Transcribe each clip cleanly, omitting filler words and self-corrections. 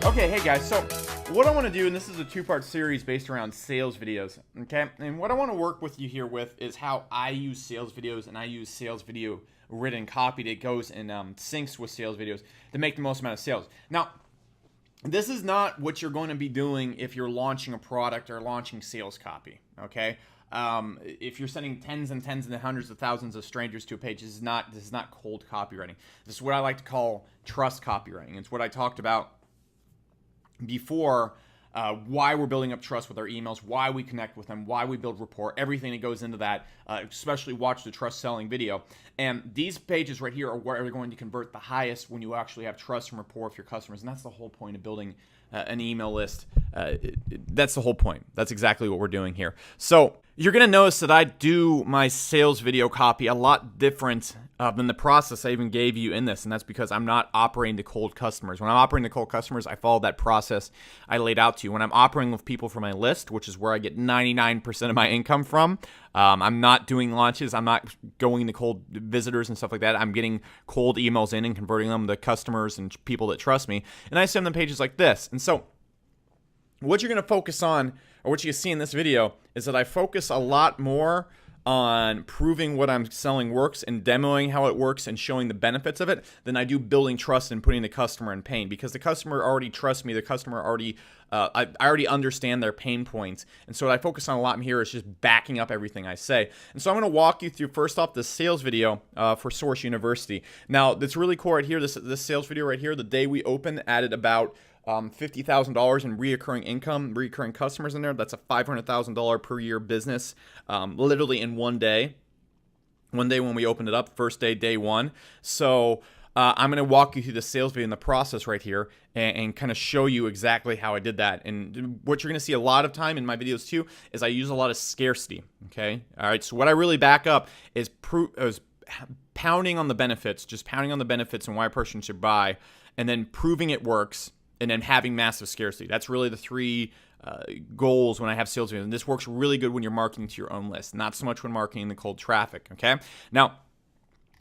Okay, hey guys, so what I want to do, and this is a two-part series based around sales videos, okay? And what I want to work with you here with is how I use sales videos, and I use sales video written copy that goes and syncs with sales videos to make the most amount of sales. Now, this is not what you're going to be doing if you're launching a product or launching sales copy, okay? If you're sending tens and hundreds of thousands of strangers to a page, this is not cold copywriting. This is what I like to call trust copywriting. It's what I talked about before, why we're building up trust with our emails, why we connect with them, why we build rapport, everything that goes into that, especially watch the trust selling video. And these pages right here are where they're going to convert the highest when you actually have trust and rapport with your customers. And that's the whole point of building an email list. That's the whole point. That's exactly what we're doing here. So you're going to notice that I do my sales video copy a lot different than the process I even gave you in this, and that's because I'm not operating to cold customers. When I'm operating to cold customers, I follow that process I laid out to you. When I'm operating with people from my list, which is where I get 99% of my income from, I'm not doing launches. I'm not going to cold visitors and stuff like that. I'm getting cold emails in and converting them to customers and people that trust me, and I send them pages like this. And so what you're going to focus on, or what you see in this video, is that I focus a lot more on proving what I'm selling works and demoing how it works and showing the benefits of it than I do building trust and putting the customer in pain, because the customer already trusts me. The customer already, I already understand their pain points. And so what I focus on a lot here is just backing up everything I say. And so I'm going to walk you through, first off, the sales video for Source University. Now, that's really cool right here. This sales video right here, the day we opened, added about $50,000 in reoccurring income, reoccurring customers in there. That's a $500,000 per year business, literally in one day. One day when we opened it up, first day, day one. So I'm going to walk you through the sales video and the process right here and kind of show you exactly how I did that. And what you're going to see a lot of time in my videos too is I use a lot of scarcity, okay? All right, so what I really back up is pounding on the benefits, just pounding on the benefits and why a person should buy, and then proving it works, and then having massive scarcity. That's really the three goals when I have sales videos. And this works really good when you're marketing to your own list, not so much when marketing the cold traffic, okay? Now,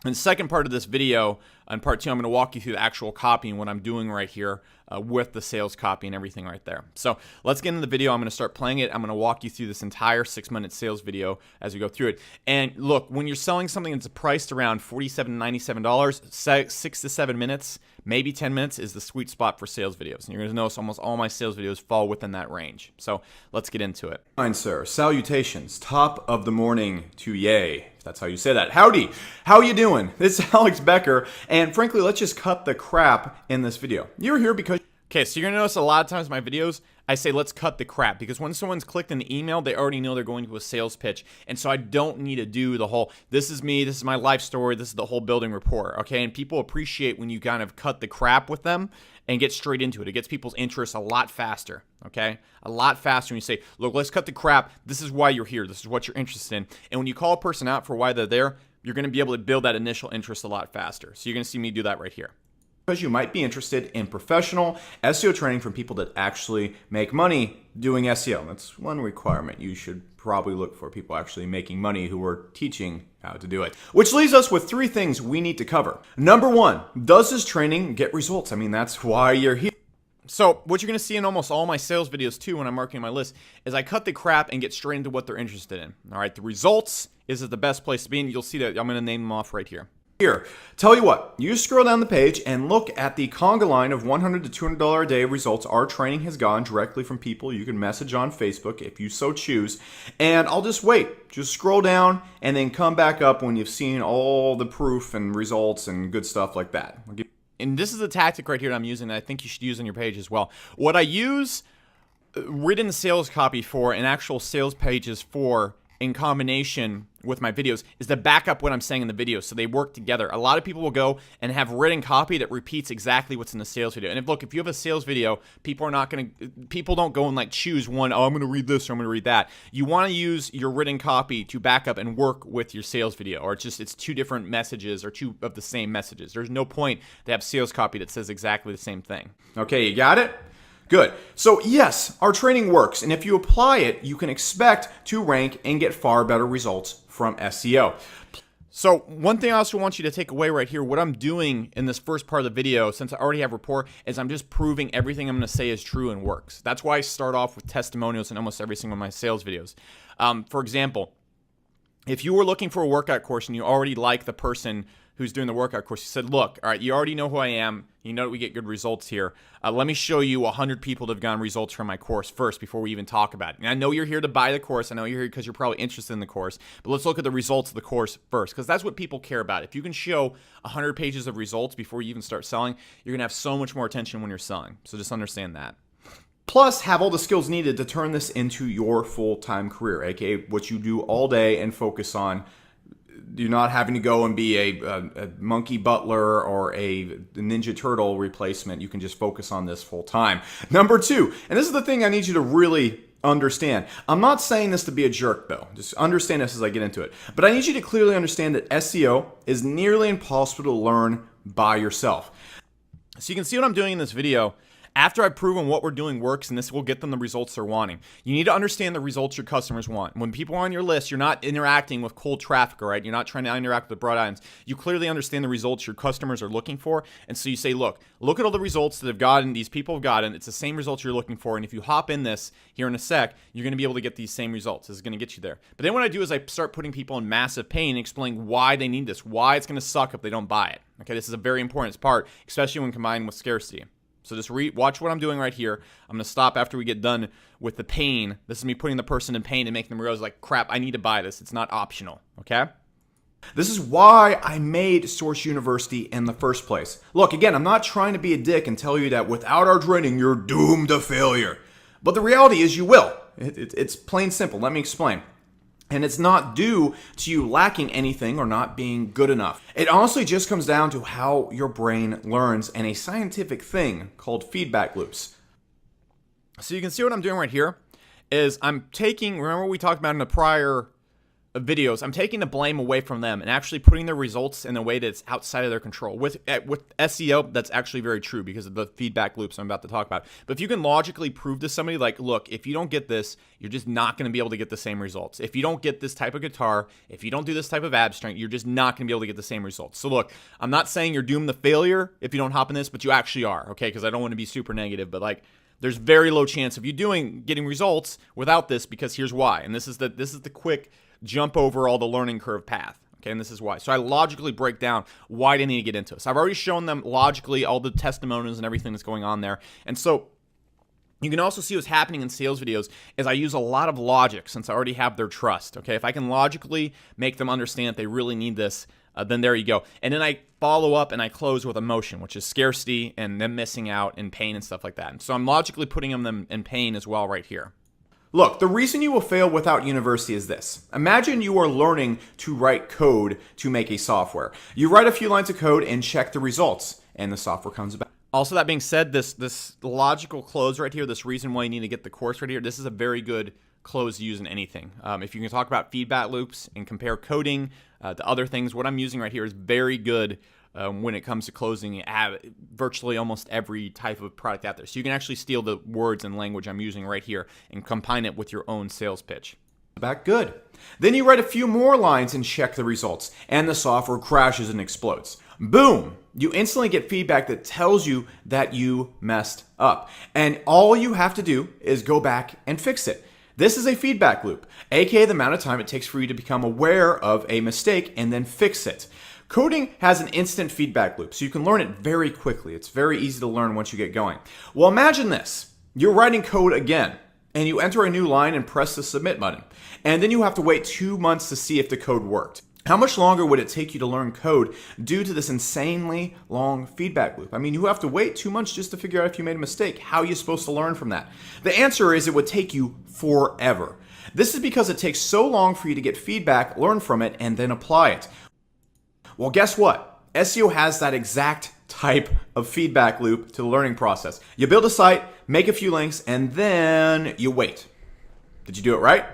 in the second part of this video, in part two, I'm going to walk you through the actual copy and what I'm doing right here with the sales copy and everything right there. So let's get into the video. I'm going to start playing it. I'm going to walk you through this entire 6-minute sales video as we go through it. And look, when you're selling something that's priced around $47, $97, 6 to 7 minutes, maybe 10 minutes is the sweet spot for sales videos. And you're going to notice almost all my sales videos fall within that range. So let's get into it. Fine, sir. Salutations. Top of the morning to yay. If that's how you say that. Howdy. How you doing? This is Alex Becker. And frankly, let's just cut the crap in this video. You're here because... Okay, so you're going to notice a lot of times in my videos, I say let's cut the crap, because when someone's clicked an email, they already know they're going to a sales pitch. And so I don't need to do the whole, this is me, this is my life story, this is the whole building rapport, okay? And people appreciate when you kind of cut the crap with them and get straight into it. It gets people's interest a lot faster, okay? A lot faster when you say, look, let's cut the crap. This is why you're here. This is what you're interested in. And when you call a person out for why they're there, you're going to be able to build that initial interest a lot faster. So you're going to see me do that right here. Because you might be interested in professional SEO training from people that actually make money doing SEO. That's one requirement. You should probably look for people actually making money who are teaching how to do it. Which leaves us with 3 things we need to cover. Number 1, does this training get results? I mean, that's why you're here. So what you're going to see in almost all my sales videos too when I'm marketing my list is I cut the crap and get straight into what they're interested in. All right, the results is the best place to be, and you'll see that I'm going to name them off right here. Here, tell you what, you scroll down the page and look at the conga line of $100 to $200 a day results our training has gotten directly from people you can message on Facebook if you so choose. And I'll just wait. Just scroll down and then come back up when you've seen all the proof and results and good stuff like that. And this is a tactic right here that I'm using that I think you should use on your page as well. What I use written sales copy for and actual sales pages for in combination with my videos is to back up what I'm saying in the video, so they work together. A lot of people will go and have written copy that repeats exactly what's in the sales video. And if you have a sales video, people don't go and like choose one, oh, I'm going to read this or I'm going to read that. You want to use your written copy to back up and work with your sales video, or it's 2 different messages or 2 of the same messages. There's no point to have sales copy that says exactly the same thing. Okay, you got it? Good. So yes, our training works, and if you apply it, you can expect to rank and get far better results from SEO. So one thing I also want you to take away right here, what I'm doing in this first part of the video, since I already have rapport, is I'm just proving everything I'm going to say is true and works. That's why I start off with testimonials in almost every single one of my sales videos. For example, if you were looking for a workout course and you already like the person who's doing the workout course, you said, look, all right, you already know who I am. You know that we get good results here. Let me show you 100 people that have gotten results from my course first before we even talk about it. And I know you're here to buy the course. I know you're here because you're probably interested in the course. But let's look at the results of the course first, because that's what people care about. If you can show 100 pages of results before you even start selling, you're going to have so much more attention when you're selling. So just understand that. Plus, have all the skills needed to turn this into your full-time career, aka what you do all day and focus on. You're not having to go and be a monkey butler or a Ninja Turtle replacement. You can just focus on this full time. Number 2, and this is the thing I need you to really understand. I'm not saying this to be a jerk, though. Just understand this as I get into it. But I need you to clearly understand that SEO is nearly impossible to learn by yourself. So you can see what I'm doing in this video. After I've proven what we're doing works and this will get them the results they're wanting, you need to understand the results your customers want. When people are on your list, you're not interacting with cold traffic, all right? You're not trying to interact with broad items. You clearly understand the results your customers are looking for. And so you say, look at all the results that have gotten, these people have gotten. It's the same results you're looking for. And if you hop in this here in a sec, you're going to be able to get these same results. This is going to get you there. But then what I do is I start putting people in massive pain and explaining why they need this, why it's going to suck if they don't buy it. Okay, this is a very important part, especially when combined with scarcity. So just watch what I'm doing right here. I'm going to stop after we get done with the pain. This is me putting the person in pain and making them realize, like, crap, I need to buy this. It's not optional, okay? This is why I made Source University in the first place. Look, again, I'm not trying to be a dick and tell you that without our training, you're doomed to failure. But the reality is you will. It's plain simple. Let me explain. And it's not due to you lacking anything or not being good enough. It honestly just comes down to how your brain learns and a scientific thing called feedback loops. So you can see what I'm doing right here is I'm taking, remember we talked about in the prior videos, I'm taking the blame away from them and actually putting their results in a way that's outside of their control. With SEO, that's actually very true because of the feedback loops I'm about to talk about. But if you can logically prove to somebody, like, look, if you don't get this, you're just not going to be able to get the same results. If you don't get this type of guitar, if you don't do this type of ab strength, you're just not going to be able to get the same results. So look, I'm not saying you're doomed to failure if you don't hop in this, but you actually are, okay? Because I don't want to be super negative, but like, there's very low chance of you getting results without this, because here's why. And this is the quick jump over all the learning curve path. Okay, and this is why. So I logically break down why they need to get into this. I've already shown them logically all the testimonials and everything that's going on there. And so you can also see what's happening in sales videos is I use a lot of logic since I already have their trust. Okay, if I can logically make them understand that they really need this, then there you go. And then I follow up and I close with emotion, which is scarcity and them missing out and pain and stuff like that. And so I'm logically putting them in pain as well right here. Look, the reason you will fail without university is this. Imagine you are learning to write code to make a software. You write a few lines of code and check the results, and the software comes back. Also, that being said, this logical close right here, this reason why you need to get the course right here, this is a very good close to use in anything. If you can talk about feedback loops and compare coding to other things, what I'm using right here is very good when it comes to closing virtually almost every type of product out there. So you can actually steal the words and language I'm using right here and combine it with your own sales pitch. Back good. Then you write a few more lines and check the results, and the software crashes and explodes. Boom! You instantly get feedback that tells you that you messed up. And all you have to do is go back and fix it. This is a feedback loop, aka the amount of time it takes for you to become aware of a mistake and then fix it. Coding has an instant feedback loop, so you can learn it very quickly. It's very easy to learn once you get going. Well, imagine this. You're writing code again, and you enter a new line and press the submit button. And then you have to wait 2 months to see if the code worked. How much longer would it take you to learn code due to this insanely long feedback loop? I mean, you have to wait 2 months just to figure out if you made a mistake. How are you supposed to learn from that? The answer is it would take you forever. This is because it takes so long for you to get feedback, learn from it, and then apply it. Well, guess what? SEO has that exact type of feedback loop to the learning process. You build a site, make a few links, and then you wait. Did you do it right?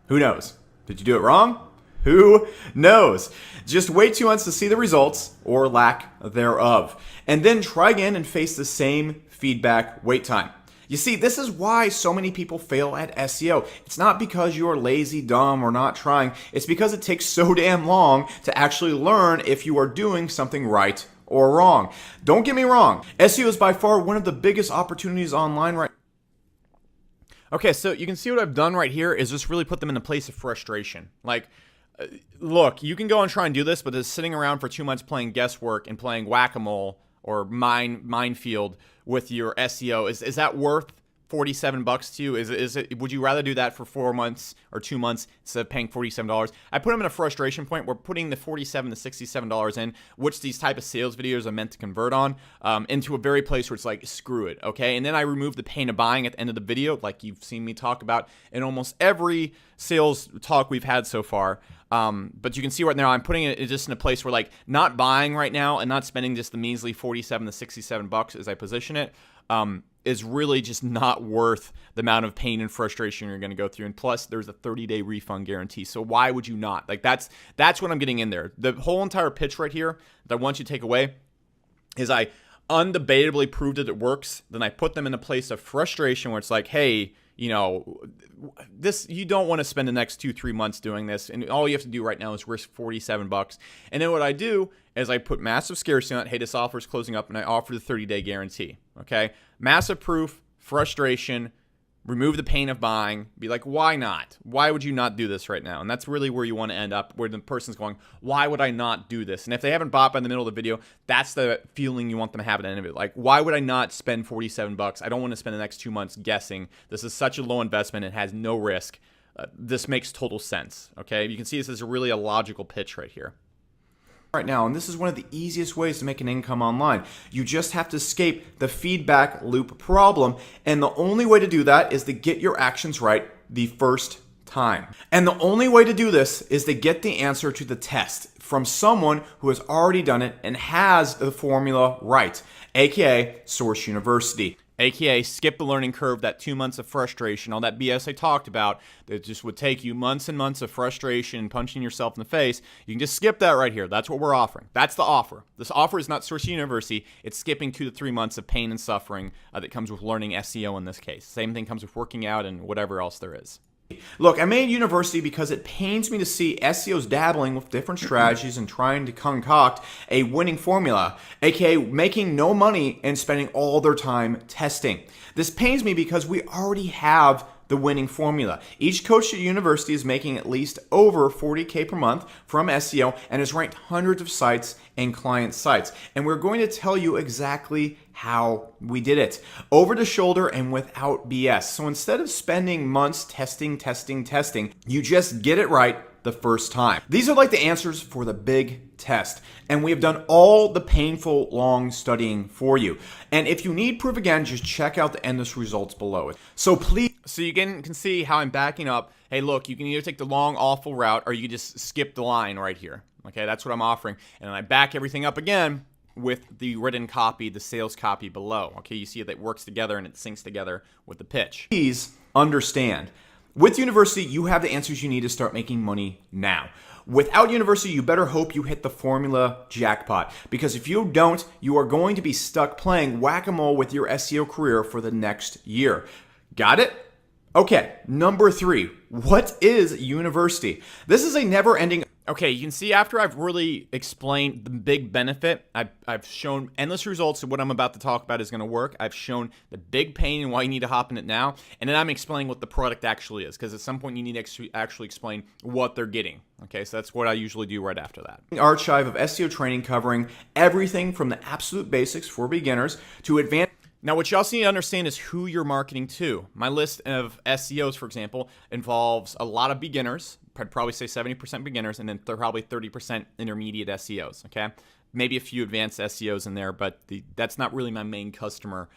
Who knows? Did you do it wrong? Who knows? Just wait 2 months to see the results or lack thereof. And then try again and face the same feedback wait time. You see, this is why so many people fail at SEO. It's not because you're lazy, dumb, or not trying. It's because it takes so damn long to actually learn if you are doing something right or wrong. Don't get me wrong. SEO is by far one of the biggest opportunities online right now. Okay, so you can see what I've done right here is just really put them in a place of frustration. Like, look, you can go and try and do this, but just sitting around for 2 months playing guesswork and playing whack-a-mole or minefield with your SEO, is that worth $47 to you? Is it? Would you rather do that for 4 months or 2 months instead of paying $47? I put them in a frustration point. We're putting the $47 to $67 in, which these type of sales videos are meant to convert on, into a very place where it's like, screw it, okay? And then I remove the pain of buying at the end of the video, like you've seen me talk about in almost every sales talk we've had so far. But you can see right now I'm putting it just in a place where, like, not buying right now and not spending just the measly $47 to $67 as I position it, is really just not worth the amount of pain and frustration you're going to go through. And plus, there's a 30-day refund guarantee. So why would you not? Like, that's what I'm getting in there. The whole entire pitch right here that I want you to take away is I undebatably proved that it works. Then I put them in a place of frustration where it's like, hey, you know, this, you don't want to spend the next 2-3 months doing this, and all you have to do right now is risk $47. And then what I do is I put massive scarcity on it. Hey, this offer is closing up, and I offer the 30-day guarantee. Okay, massive proof, frustration, remove the pain of buying. Be like, why not? Why would you not do this right now? And that's really where you want to end up, where the person's going, why would I not do this? And if they haven't bought by the middle of the video, that's the feeling you want them to have at the end of it. Like, why would I not spend $47? I don't want to spend the next 2 months guessing. This is such a low investment. It has no risk. This makes total sense. Okay, you can see this is really a logical pitch right here. Right now, and this is one of the easiest ways to make an income online. You just have to escape the feedback loop problem, and the only way to do that is to get your actions right the first time. And the only way to do this is to get the answer to the test from someone who has already done it and has the formula right, aka Source University. AKA skip the learning curve, that 2 months of frustration, all that BS I talked about that just would take you months and months of frustration and punching yourself in the face. You can just skip that right here. That's what we're offering. That's the offer. This offer is not Source University. It's skipping 2 to 3 months of pain and suffering that comes with learning SEO in this case. Same thing comes with working out and whatever else there is. Look, I made University because it pains me to see SEOs dabbling with different strategies and trying to concoct a winning formula, aka making no money and spending all their time testing. This pains me because we already have the winning formula. Each coach at University is making at least over $40K per month from SEO and has ranked hundreds of sites and client sites. And we're going to tell you exactly how we did it. Over the shoulder and without BS. So instead of spending months testing, you just get it right the first time. These are like the answers for the big test. And we have done all the painful, long studying for you. And if you need proof again, just check out the endless results below it. So please. So you can see how I'm backing up. Hey, look, you can either take the long, awful route or you can just skip the line right here. Okay, that's what I'm offering. And then I back everything up again with the written copy, the sales copy below. Okay, you see that it works together and it syncs together with the pitch. Please understand. With University, you have the answers you need to start making money now. Without University, you better hope you hit the formula jackpot. Because if you don't, you are going to be stuck playing whack-a-mole with your SEO career for the next year. Got it? Okay, number 3. What is University? This is a never-ending... Okay, you can see after I've really explained the big benefit, I've shown endless results of what I'm about to talk about is going to work. I've shown the big pain and why you need to hop in it now. And then I'm explaining what the product actually is, because at some point you need to actually explain what they're getting. Okay, so that's what I usually do right after that. Archive of SEO training covering everything from the absolute basics for beginners to advanced... Now, what you also need to understand is who you're marketing to. My list of SEOs, for example, involves a lot of beginners. I'd probably say 70% beginners, and then probably 30% intermediate SEOs, okay? Maybe a few advanced SEOs in there, but that's not really my main customer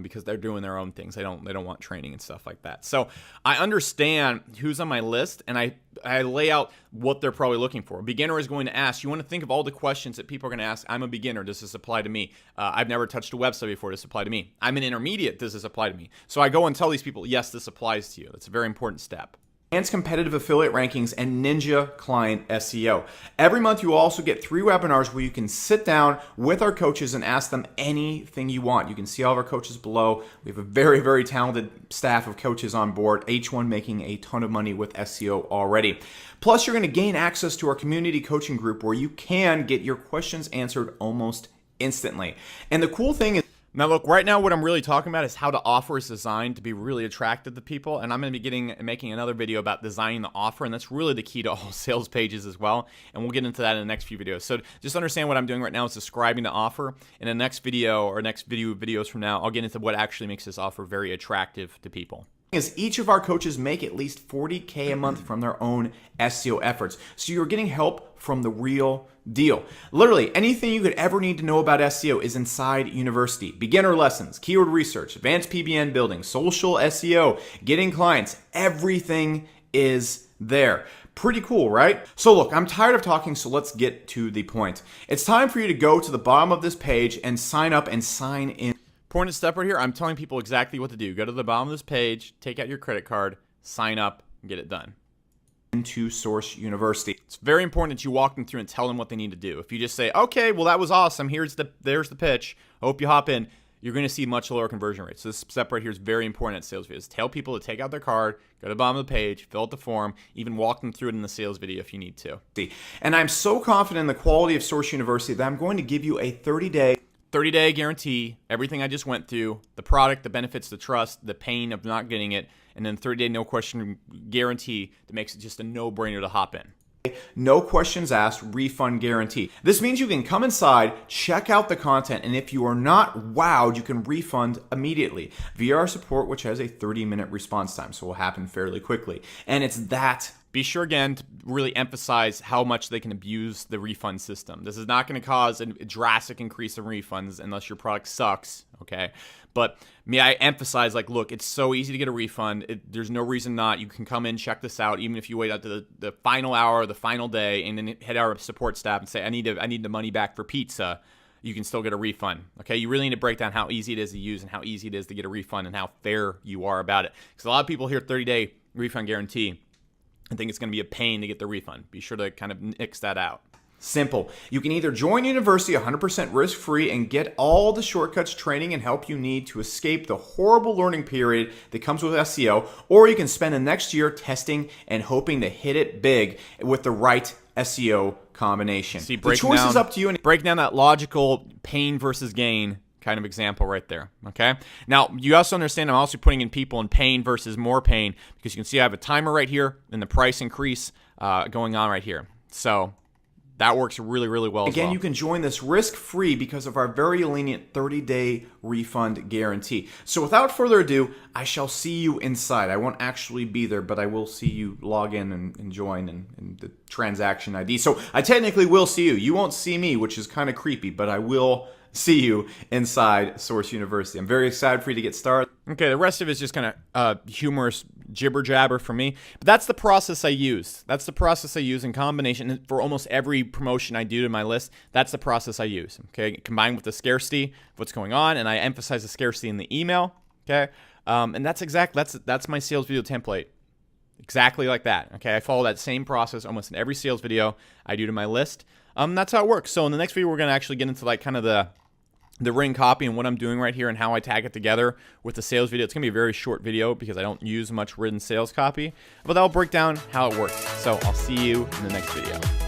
because they're doing their own things. They don't want training and stuff like that. So I understand who's on my list, and I lay out what they're probably looking for. A beginner is going to ask, you want to think of all the questions that people are going to ask. I'm a beginner. Does this apply to me? I've never touched a website before. Does this apply to me? I'm an intermediate. Does this apply to me? So I go and tell these people, yes, this applies to you. That's a very important step. Advanced Competitive Affiliate Rankings, and Ninja Client SEO. Every month you will also get 3 webinars where you can sit down with our coaches and ask them anything you want. You can see all of our coaches below. We have a very, very talented staff of coaches on board, each one making a ton of money with SEO already. Plus, you're going to gain access to our community coaching group where you can get your questions answered almost instantly. And the cool thing is, now look, right now what I'm really talking about is how the offer is designed to be really attractive to people, and I'm going to be making another video about designing the offer, and that's really the key to all sales pages as well, and we'll get into that in the next few videos. So just understand what I'm doing right now is describing the offer. In the next video or next videos from now, I'll get into what actually makes this offer very attractive to people. Is each of our coaches make at least $40K a month from their own SEO efforts. So you're getting help from the real deal. Literally, anything you could ever need to know about SEO is inside University. Beginner lessons, keyword research, advanced PBN building, social SEO, getting clients, everything is there. Pretty cool, right? So look, I'm tired of talking, so let's get to the point. It's time for you to go to the bottom of this page and sign up and sign in. Important step right here, I'm telling people exactly what to do. Go to the bottom of this page, take out your credit card, sign up, and get it done. Into Source University. It's very important that you walk them through and tell them what they need to do. If you just say, okay, well, that was awesome, there's the pitch, hope you hop in, you're going to see much lower conversion rates. So this step right here is very important at sales videos. Tell people to take out their card, go to the bottom of the page, fill out the form, even walk them through it in the sales video if you need to. And I'm so confident in the quality of Source University that I'm going to give you a 30-day guarantee, everything I just went through, the product, the benefits, the trust, the pain of not getting it, and then 30-day no question guarantee that makes it just a no-brainer to hop in. No questions asked, refund guarantee. This means you can come inside, check out the content, and if you are not wowed, you can refund immediately via our support, which has a 30-minute response time, so it will happen fairly quickly. And it's that. Be sure again to really emphasize how much they can abuse the refund system. This is not going to cause a drastic increase in refunds unless your product sucks, okay? But may I emphasize, like, look, it's so easy to get a refund. There's no reason not. You can come in, check this out, even if you wait out to the final hour, the final day, and then hit our support staff and say, I need the money back for pizza. You can still get a refund, okay? You really need to break down how easy it is to use and how easy it is to get a refund and how fair you are about it. Because a lot of people hear 30-day refund guarantee and think it's going to be a pain to get the refund. Be sure to kind of nix that out. Simple. You can either join University 100% risk-free and get all the shortcuts, training, and help you need to escape the horrible learning period that comes with SEO, or you can spend the next year testing and hoping to hit it big with the right SEO combination. See, the choice is up to you. And break down that logical pain versus gain kind of example right there, okay? Now, you also understand I'm also putting in people in pain versus more pain because you can see I have a timer right here and the price increase going on right here. So that works really, really well as well. Again, you can join this risk-free because of our very lenient 30-day refund guarantee. So without further ado, I shall see you inside. I won't actually be there, but I will see you log in and join and the transaction ID. So I technically will see you. You won't see me, which is kind of creepy, but I will see you inside Source University. I'm very excited for you to get started. Okay, the rest of it is just kind of humorous jibber jabber for me. But that's the process I use. That's the process I use in combination for almost every promotion I do to my list. That's the process I use. Okay, combined with the scarcity of what's going on, and I emphasize the scarcity in the email. Okay, and that's my sales video template. Exactly like that. Okay, I follow that same process almost in every sales video I do to my list. That's how it works. So in the next video, we're going to actually get into like kind of the written copy and what I'm doing right here and how I tag it together with the sales video. It's going to be a very short video because I don't use much written sales copy, but that'll break down how it works. So I'll see you in the next video.